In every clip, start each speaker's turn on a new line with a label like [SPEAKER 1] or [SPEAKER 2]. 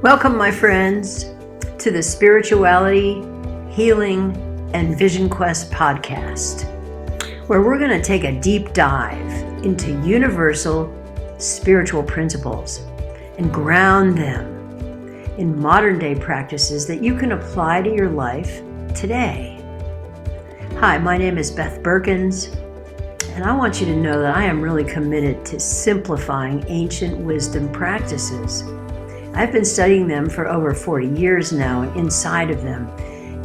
[SPEAKER 1] Welcome, my friends, to the Spirituality, Healing, and Vision Quest podcast, where we're going to take a deep dive into universal spiritual principles and ground them in modern day practices that you can apply to your life today. Hi, my name is Beth Berkins, and I want you to know that I am really committed to simplifying ancient wisdom practices. I've been studying them for over 40 years now and inside of them,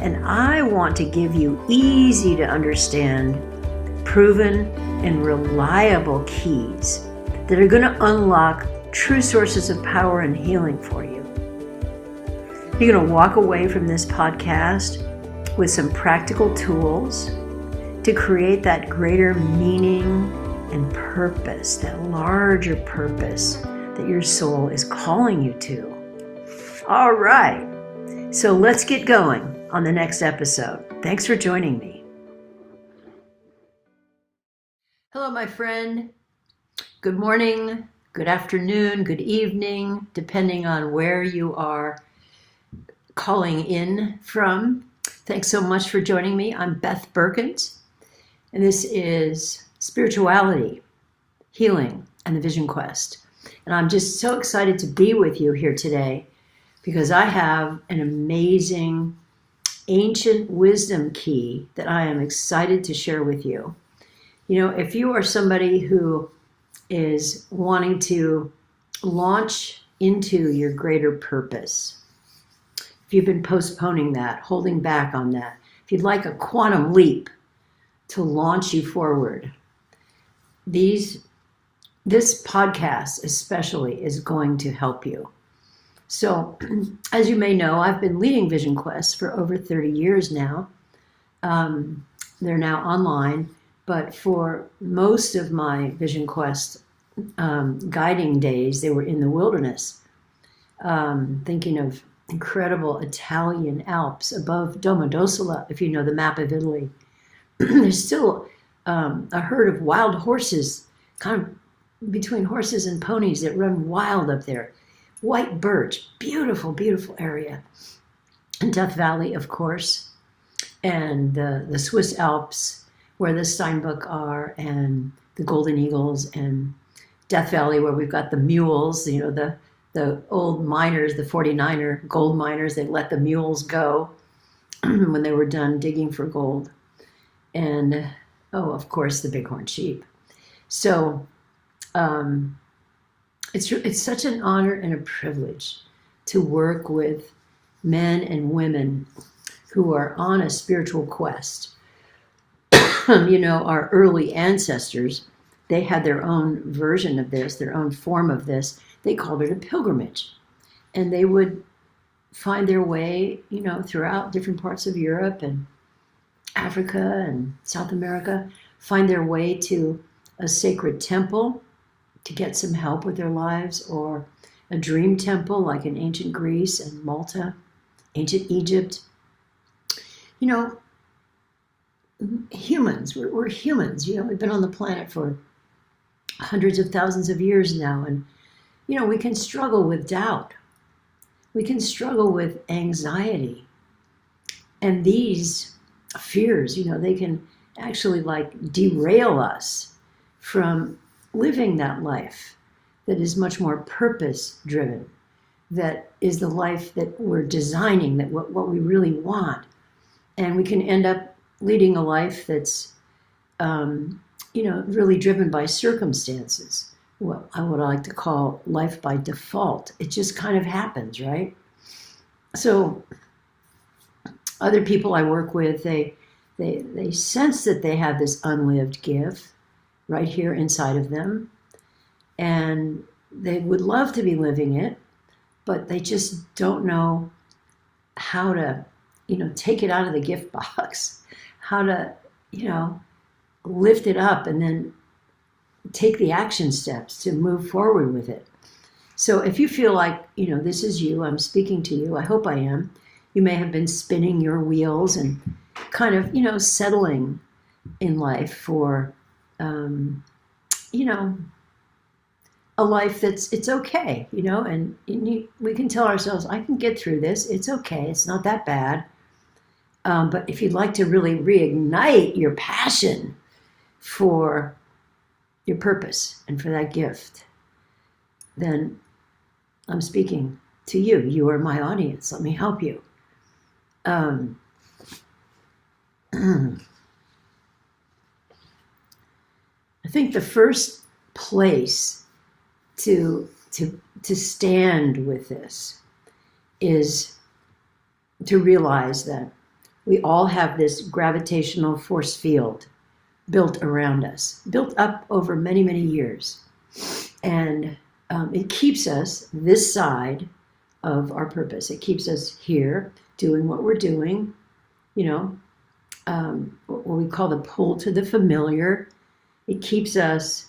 [SPEAKER 1] and I want to give you easy to understand, proven, and reliable keys that are going to unlock true sources of power and healing for you. You're going to walk away from this podcast with some practical tools to create that greater meaning and purpose, that larger purpose that your soul is calling you to. All right, so let's get going on the next episode. Thanks for joining me. Hello, my friend. Good morning, good afternoon, good evening, depending on where you are calling in from. Thanks so much for joining me. I'm Beth Berkins, and this is Spirituality, Healing, and the Vision Quest. And I'm just so excited to be with you here today because I have an amazing ancient wisdom key that I am excited to share with you. You know, if you are somebody who is wanting to launch into your greater purpose, if you've been postponing that, holding back on that, if you'd like a quantum leap to launch you forward, this podcast especially is going to help you. So, as you may know, I've been leading Vision Quest for over 30 years now. They're now online, but for most of my Vision Quest guiding days, they were in the wilderness, thinking of incredible Italian Alps above Domodossola, if you know the map of Italy. There's still a herd of wild horses, kind of between horses and ponies that run wild up there. White birch, beautiful, beautiful area. And Death Valley, of course, and the Swiss Alps, where the Steinbock are, and the Golden Eagles, and Death Valley, where we've got the mules, you know, the old miners, the 49er gold miners, they let the mules go when they were done digging for gold. And, of course, the bighorn sheep. So, it's such an honor and a privilege to work with men and women who are on a spiritual quest. You know, our early ancestors, they had their own version of this, their own form of this. They called it a pilgrimage. And they would find their way, you know, throughout different parts of Europe and Africa and South America, find their way to a sacred temple to get some help with their lives, or a dream temple like in ancient Greece and Malta, ancient Egypt. You know, humans, we're humans, you know, we've been on the planet for hundreds of thousands of years now, and, you know, we can struggle with doubt. We can struggle with anxiety. And these fears, you know, they can actually like derail us from living that life that is much more purpose-driven, that is the life that we're designing, that what we really want. And we can end up leading a life that's, you know, really driven by circumstances, what I like to call life by default. It just kind of happens, right? So other people I work with, they sense that they have this unlived gift right here inside of them, and they would love to be living it, but they just don't know how to, you know, take it out of the gift box, how to, you know, lift it up and then take the action steps to move forward with it. So if you feel like, you know, this is you, I'm speaking to you, I hope I am. You may have been spinning your wheels and kind of, you know, settling in life for, you know, a life it's okay, and we can tell ourselves, I can get through this. It's okay. It's not that bad. But if you'd like to really reignite your passion for your purpose and for that gift, then I'm speaking to you. You are my audience. Let me help you. I think the first place to stand with this is to realize that we all have this gravitational force field built around us, built up over many, many years. And it keeps us this side of our purpose. It keeps us here doing what we're doing, what we call the pull to the familiar. It keeps us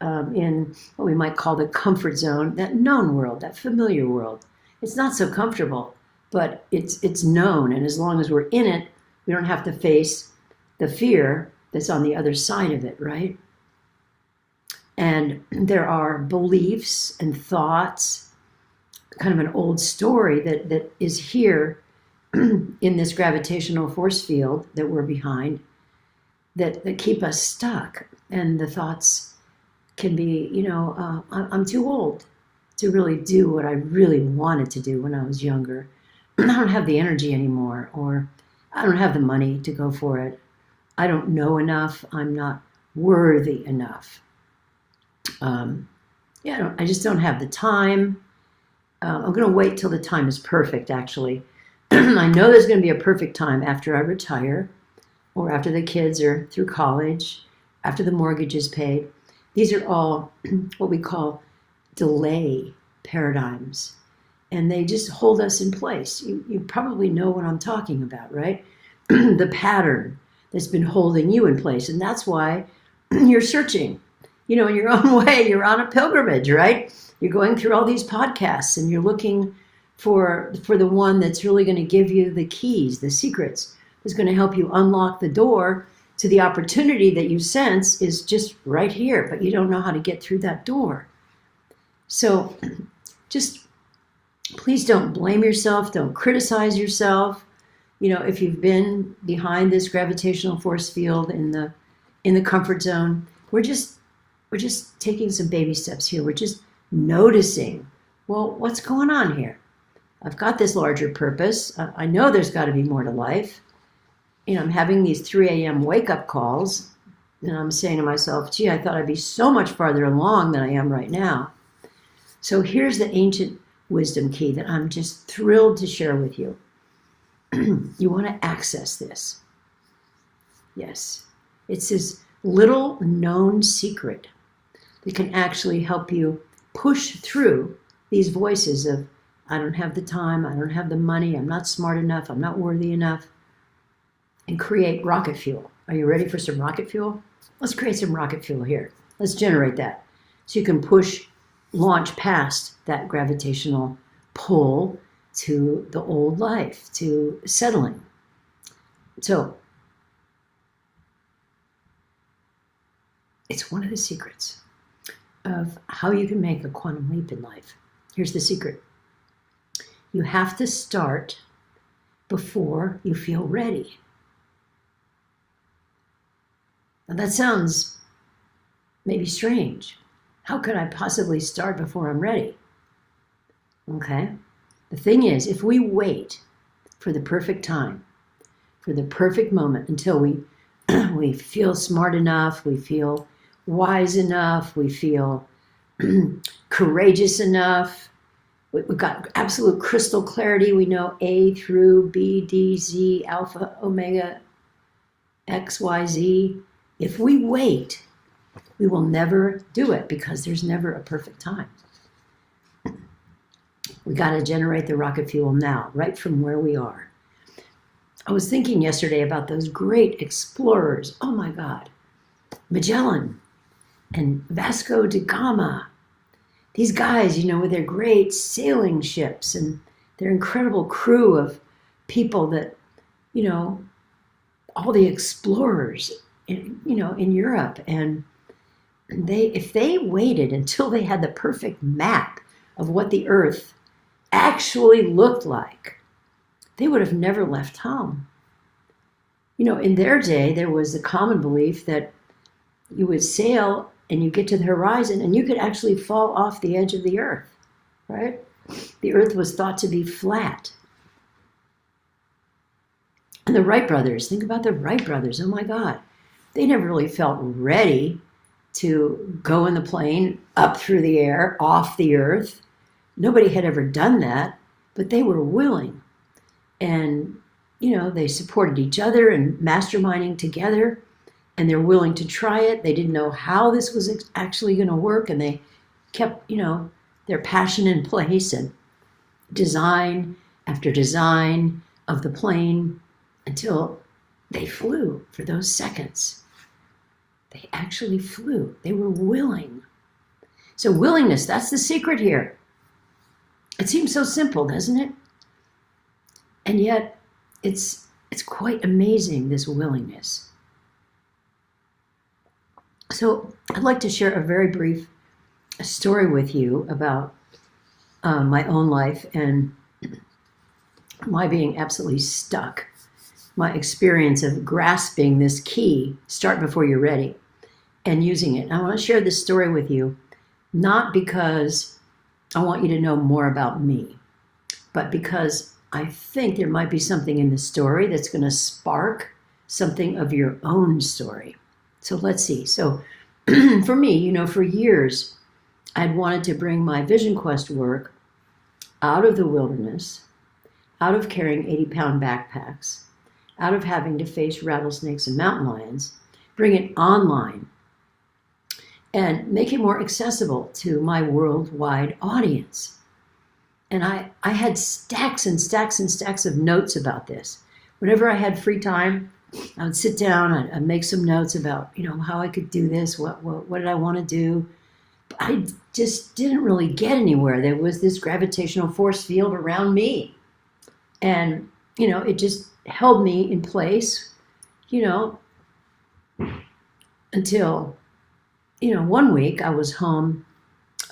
[SPEAKER 1] in what we might call the comfort zone, that known world, that familiar world. It's not so comfortable, but it's known. And as long as we're in it, we don't have to face the fear that's on the other side of it, right? And there are beliefs and thoughts, kind of an old story that is here in this gravitational force field that we're behind, that keep us stuck. And the thoughts can be, I'm too old to really do what I really wanted to do when I was younger. I don't have the energy anymore, or I don't have the money to go for it. I don't know enough. I'm not worthy enough. I just don't have the time. I'm going to wait till the time is perfect, actually. I know there's going to be a perfect time after I retire, or after the kids are through college, after the mortgage is paid. These are all what we call delay paradigms, and they just hold us in place. You probably know what I'm talking about, right? The pattern that's been holding you in place, and that's why you're searching. In your own way, you're on a pilgrimage, right? You're going through all these podcasts, and you're looking for the one that's really going to give you the keys, the secrets, that's going to help you unlock the door to the opportunity that you sense is just right here, but you don't know how to get through that door. So just please don't blame yourself. Don't criticize yourself. If you've been behind this gravitational force field in the comfort zone, we're just taking some baby steps here. We're just noticing, well, what's going on here? I've got this larger purpose. I know there's got to be more to life. I'm having these 3 a.m. wake-up calls, and I'm saying to myself, gee, I thought I'd be so much farther along than I am right now. So here's the ancient wisdom key that I'm just thrilled to share with you. You want to access this. Yes. It's this little known secret that can actually help you push through these voices of, I don't have the time, I don't have the money, I'm not smart enough, I'm not worthy enough, and create rocket fuel. Are you ready for some rocket fuel? Let's create some rocket fuel here. Let's generate that. So you can launch past that gravitational pull to the old life, to settling. So it's one of the secrets of how you can make a quantum leap in life. Here's the secret. You have to start before you feel ready. Now that sounds maybe strange. How could I possibly start before I'm ready? Okay. The thing is, if we wait for the perfect time, for the perfect moment, until we feel smart enough, we feel wise enough, we feel courageous enough, we've got absolute crystal clarity, we know A through B, D, Z, alpha, omega, X, Y, Z. If we wait, we will never do it because there's never a perfect time. We got to generate the rocket fuel now, right from where we are. I was thinking yesterday about those great explorers. Oh my God. Magellan and Vasco da Gama. These guys, with their great sailing ships and their incredible crew of people that, all the explorers, in Europe, and if they waited until they had the perfect map of what the earth actually looked like, they would have never left home. In their day, there was a common belief that you would sail and you get to the horizon and you could actually fall off the edge of the earth, right? The earth was thought to be flat. And the Wright brothers, think about the Wright brothers. Oh my God. They never really felt ready to go in the plane up through the air, off the earth. Nobody had ever done that, but they were willing. And, they supported each other and masterminding together, and they're willing to try it. They didn't know how this was actually going to work, and they kept, their passion in place, and design after design of the plane until they flew for those seconds. They actually flew. They were willing. So willingness, that's the secret here. It seems so simple, doesn't it? And yet, it's quite amazing, this willingness. So I'd like to share a very brief story with you about my own life and my being absolutely stuck. My experience of grasping this key, start before you're ready, and using it. I want to share this story with you, not because I want you to know more about me, but because I think there might be something in the story that's going to spark something of your own story. So let's see. So for me, for years, I'd wanted to bring my Vision Quest work out of the wilderness, out of carrying 80-pound backpacks, out of having to face rattlesnakes and mountain lions, bring it online and make it more accessible to my worldwide audience. And I had stacks and stacks and stacks of notes about this. Whenever I had free time, I would sit down, I'd make some notes about, how I could do this, what did I want to do. But I just didn't really get anywhere. There was this gravitational force field around me. And, it just held me in place, until, one week I was home,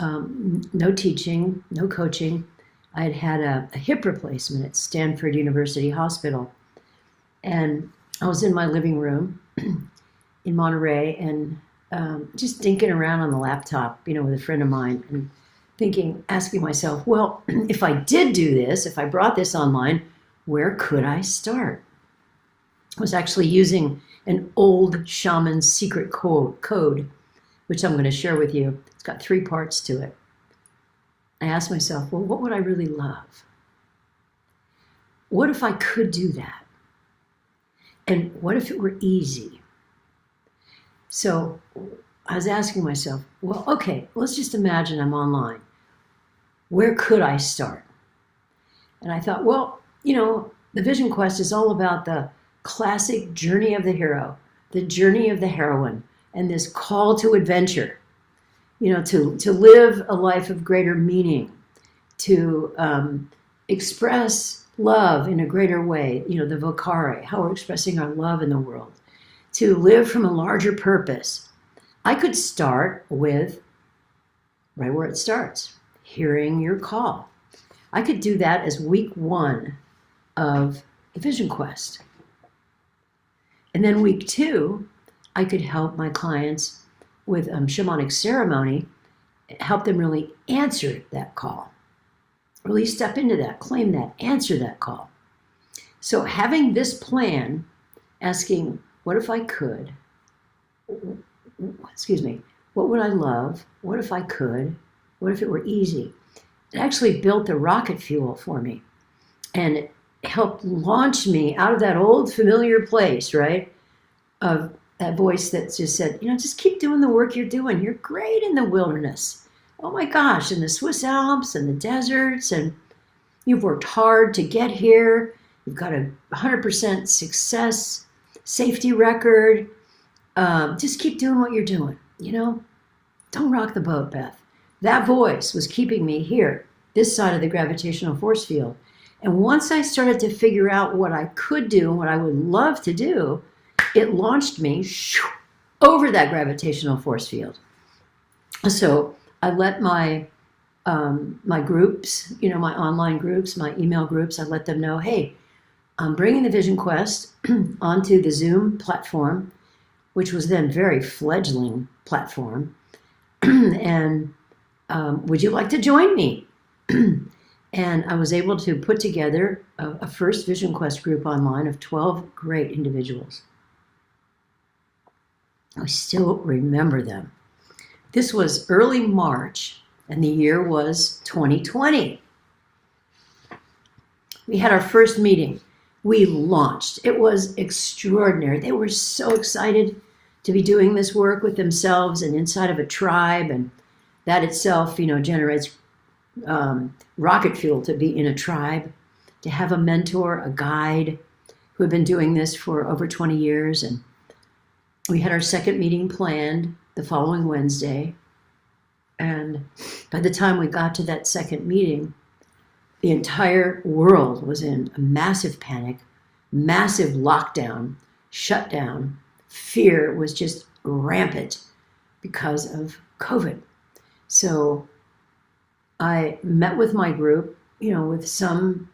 [SPEAKER 1] no teaching, no coaching. I had a hip replacement at Stanford University Hospital. And I was in my living room in Monterey and just dinking around on the laptop, with a friend of mine and asking myself, well, if I did do this, if I brought this online, where could I start? I was actually using an old shaman secret code, which I'm going to share with you. It's got 3 parts to it. I asked myself, well, what would I really love? What if I could do that? And what if it were easy? So I was asking myself, well, okay, let's just imagine I'm online. Where could I start? And I thought, well, the Vision Quest is all about the classic journey of the hero, the journey of the heroine, and this call to adventure. To live a life of greater meaning, to express love in a greater way, the vocare, how we're expressing our love in the world, to live from a larger purpose. I could start with right where it starts, hearing your call. I could do that as week 1 of the Vision Quest. And then week 2, I could help my clients with shamanic ceremony, help them really answer that call. Really step into that, claim that, answer that call. So having this plan, asking, what if I could? What would I love? What if I could? What if it were easy? It actually built the rocket fuel for me. And it helped launch me out of that old familiar place, right? Of that voice that just said, just keep doing the work you're doing. You're great in the wilderness. Oh my gosh, in the Swiss Alps and the deserts, and you've worked hard to get here. You've got a 100% success, safety record. Just keep doing what you're doing, Don't rock the boat, Beth. That voice was keeping me here, this side of the gravitational force field. And once I started to figure out what I could do and what I would love to do, it launched me over that gravitational force field. So I let my groups, my online groups, my email groups, I let them know, hey, I'm bringing the Vision Quest onto the Zoom platform, which was then very fledgling platform. And would you like to join me? And I was able to put together a first Vision Quest group online of 12 great individuals. I still remember them. This was early March, and the year was 2020. We had our first meeting. We launched. It was extraordinary. They were so excited to be doing this work with themselves and inside of a tribe, and that itself, generates rocket fuel to be in a tribe, to have a mentor, a guide who had been doing this for over 20 years. And we had our second meeting planned the following Wednesday. And by the time we got to that second meeting, the entire world was in a massive panic, massive lockdown, shutdown. Fear was just rampant because of COVID. So I met with my group, with some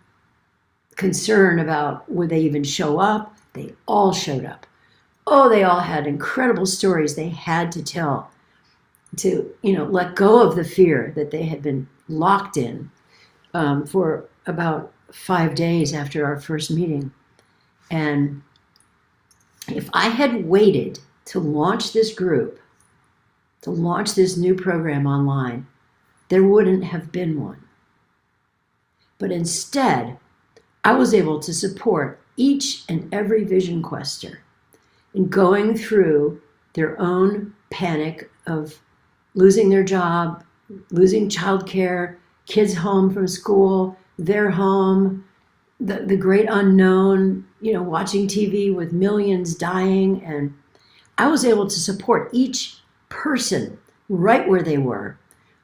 [SPEAKER 1] concern about would they even show up. They all showed up. Oh, they all had incredible stories they had to tell to, let go of the fear that they had been locked in for about 5 days after our first meeting. And if I had waited to launch this group, to launch this new program online, there wouldn't have been one. But instead, I was able to support each and every Vision Quester in going through their own panic of losing their job, losing childcare, kids home from school, their home, the great unknown, watching TV with millions dying. And I was able to support each person right where they were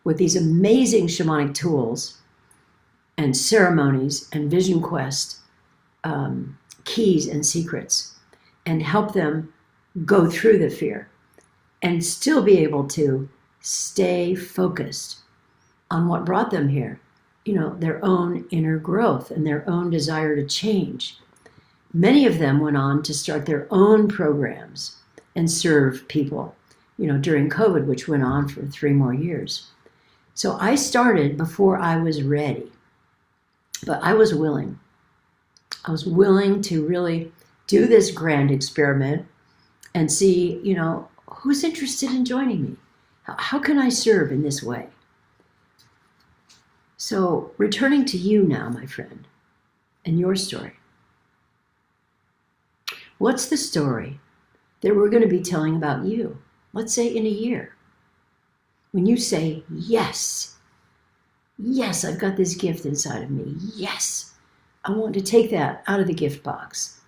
[SPEAKER 1] with these amazing shamanic tools and ceremonies and Vision Quest keys and secrets, and help them go through the fear and still be able to stay focused on what brought them here, their own inner growth and their own desire to change. Many of them went on to start their own programs and serve people, during COVID, which went on for 3 more years. So I started before I was ready, but I was willing. I was willing to really do this grand experiment and see, who's interested in joining me? How can I serve in this way? So returning to you now, my friend, and your story. What's the story that we're going to be telling about you? Let's say in a year. When you say, yes, I've got this gift inside of me. Yes, I want to take that out of the gift box.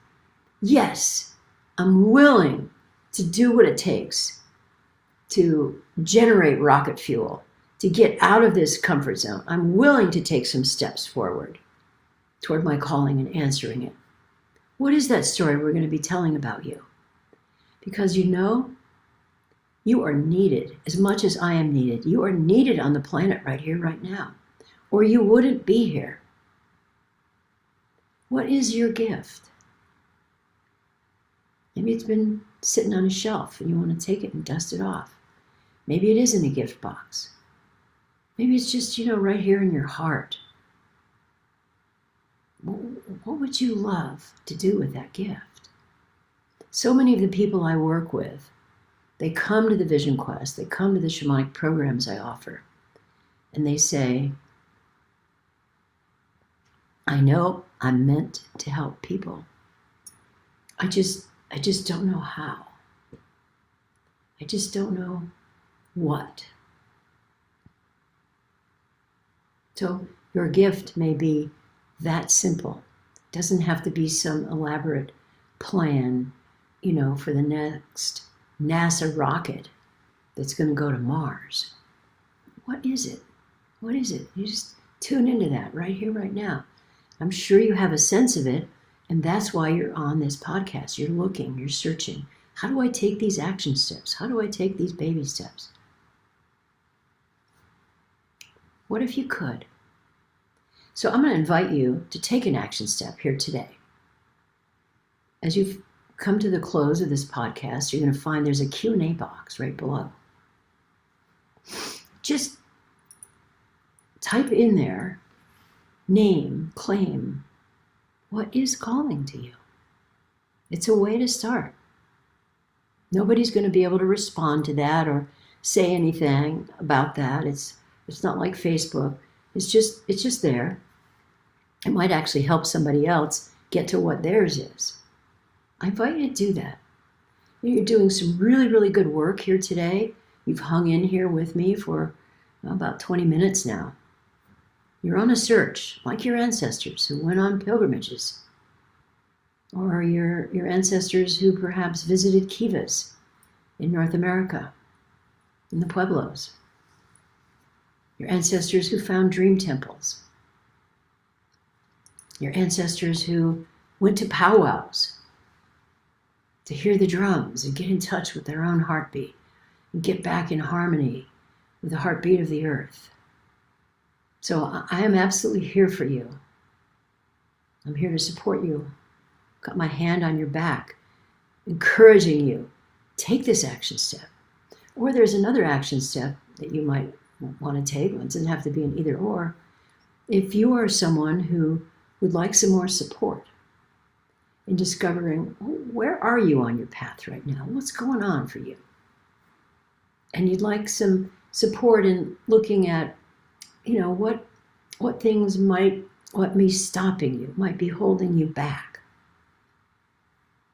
[SPEAKER 1] Yes, I'm willing to do what it takes to generate rocket fuel, to get out of this comfort zone. I'm willing to take some steps forward toward my calling and answering it. What is that story we're going to be telling about you? Because you are needed as much as I am needed. You are needed on the planet right here, right now, or you wouldn't be here. What is your gift? Maybe it's been sitting on a shelf and you want to take it and dust it off. Maybe it is in a gift box. Maybe it's just, right here in your heart. What would you love to do with that gift? So many of the people I work with, they come to the Vision Quest, they come to the shamanic programs I offer, and they say, I know I'm meant to help people. I just don't know how. I just don't know what. So your gift may be that simple. It doesn't have to be some elaborate plan, for the next NASA rocket that's going to go to Mars. What is it? What is it? You just tune into that right here, right now. I'm sure you have a sense of it, and that's why you're on this podcast. You're looking, you're searching. How do I take these action steps? How do I take these baby steps? What if you could? So I'm going to invite you to take an action step here today. As you've come to the close of this podcast, you're going to find there's a Q&A box right below. Just type in there, name, claim, what is calling to you? It's a way to start. Nobody's going to be able to respond to that or say anything about that. It's not like Facebook. It's just there. It might actually help somebody else get to what theirs is. I invite you to do that. You're doing some really, really good work here today. You've hung in here with me for about 20 minutes now. You're on a search, like your ancestors who went on pilgrimages, or your ancestors who perhaps visited kivas in North America, in the Pueblos, your ancestors who found dream temples, your ancestors who went to powwows to hear the drums and get in touch with their own heartbeat and get back in harmony with the heartbeat of the earth. So I am absolutely here for you. I'm here to support you. Got my hand on your back, encouraging you. Take this action step. Or there's another action step that you might want to take. It doesn't have to be an either or. If you are someone who would like some more support in discovering, where are you on your path right now? What's going on for you? And you'd like some support in looking at, what things might be stopping you, might be holding you back.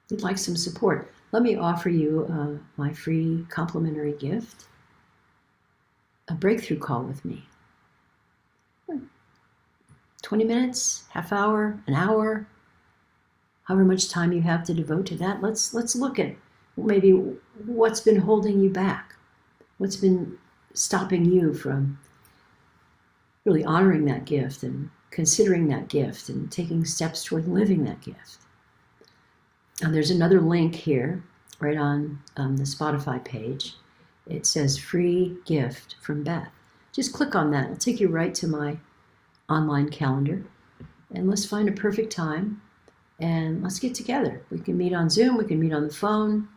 [SPEAKER 1] You'd like some support. Let me offer you my free complimentary gift, a breakthrough call with me. 20 minutes, half hour, an hour, however much time you have to devote to that. Let's look at maybe what's been holding you back, what's been stopping you from really honoring that gift and considering that gift and taking steps toward living that gift. And there's another link here right on the Spotify page. It says free gift from Beth. Just click on that. It'll take you right to my online calendar. And let's find a perfect time and let's get together. We can meet on Zoom. We can meet on the phone.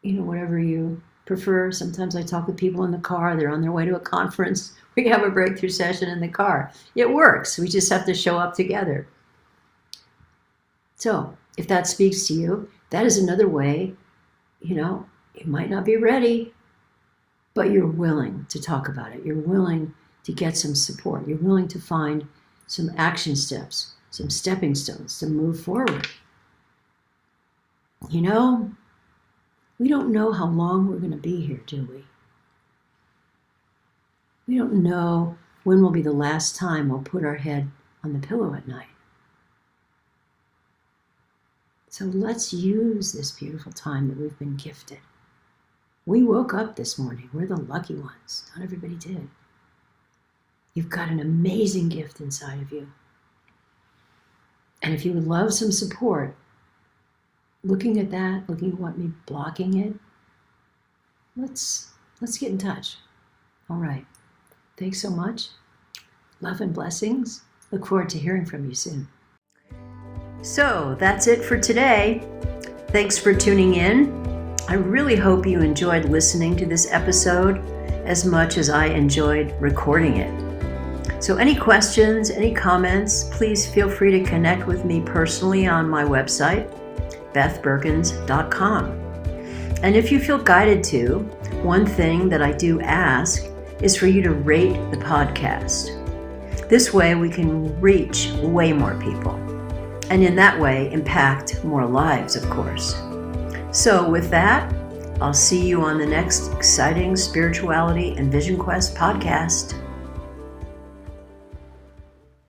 [SPEAKER 1] Whatever you prefer. Sometimes I talk with people in the car. They're on their way to a conference. We can have a breakthrough session in the car. It works. We just have to show up together. So if that speaks to you, that is another way, you might not be ready, but you're willing to talk about it. You're willing to get some support. You're willing to find some action steps, some stepping stones to move forward. We don't know how long we're going to be here, do we? We don't know when will be the last time we'll put our head on the pillow at night. So let's use this beautiful time that we've been gifted. We woke up this morning. We're the lucky ones. Not everybody did. You've got an amazing gift inside of you. And if you would love some support, looking at that, looking at what may be blocking it, let's get in touch. All right. Thanks so much. Love and blessings. Look forward to hearing from you soon. So that's it for today. Thanks for tuning in. I really hope you enjoyed listening to this episode as much as I enjoyed recording it. So any questions, any comments, please feel free to connect with me personally on my website, bethbergens.com. And if you feel guided to, one thing that I do ask is for you to rate the podcast. This way we can reach way more people, and in that way impact more lives, of course. So with that, I'll see you on the next exciting Spirituality and Vision Quest podcast.